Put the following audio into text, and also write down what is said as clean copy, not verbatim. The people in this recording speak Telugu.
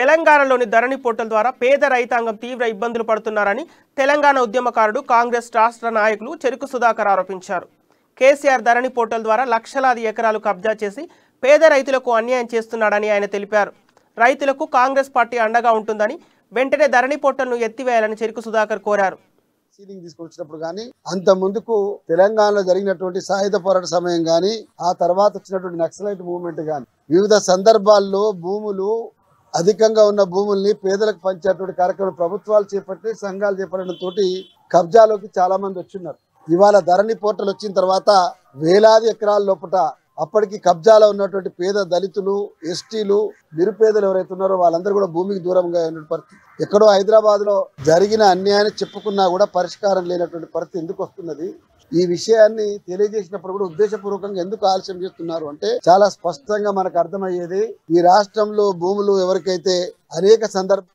తెలంగాణలోని ధరణి పోర్టల్ ద్వారా పేద రైతాంగం తీవ్ర ఇబ్బందులు పడుతున్నారని తెలంగాణ ఉద్యమకారుడు కాంగ్రెస్ రాష్ట్ర నాయకులు చెరుకు సుధాకర్ ఆరోపించారు. కేసీఆర్ ధరణి పోర్టల్ ద్వారా లక్షలాది ఎకరాలు కబ్జా చేసి పేద రైతులకు అన్యాయం చేస్తున్నాడని ఆయన తెలిపారు. రైతులకు కాంగ్రెస్ పార్టీ అండగా ఉంటుందని వెంటనే ధరణి పోర్టల్ను ఎత్తివేయాలని చెరుకు సుధాకర్ కోరారు. తీసుకొచ్చినప్పుడు కానీ అంత ముందుకు తెలంగాణలో జరిగినటువంటి సాయుధ పోరాట సమయం కానీ ఆ తర్వాత వచ్చినటువంటి నక్సలైట్ మూవ్మెంట్ కానీ వివిధ సందర్భాల్లో భూములు అధికంగా ఉన్న భూముల్ని పేదలకు పంచేటువంటి కార్యక్రమం ప్రభుత్వాలు చేపట్టి సంఘాలు చేపట్టడంతో కబ్జాలోకి చాలా మంది వచ్చున్నారు. ఇవాళ ధరణి పోర్టల్ వచ్చిన తర్వాత వేలాది ఎకరాల లోపల అప్పటికి కబ్జాలో ఉన్నటువంటి పేద దళితులు, ఎస్టీలు, నిరుపేదలు ఎవరైతే ఉన్నారో వాళ్ళందరూ కూడా భూమికి దూరంగా ఉన్న పరిస్థితి. ఎక్కడో హైదరాబాద్ లో జరిగిన అన్యాయాన్ని చెప్పుకున్నా కూడా పరిష్కారం లేనటువంటి పరిస్థితి ఎందుకు వస్తున్నది? ఈ విషయాన్ని తెలియజేసినప్పుడు కూడా ఉద్దేశపూర్వకంగా ఎందుకు ఆలస్యం చేస్తున్నారు అంటే చాలా స్పష్టంగా మనకు అర్థమయ్యేది. ఈ రాష్ట్రంలో భూములు ఎవరికైతే అనేక సందర్భాలు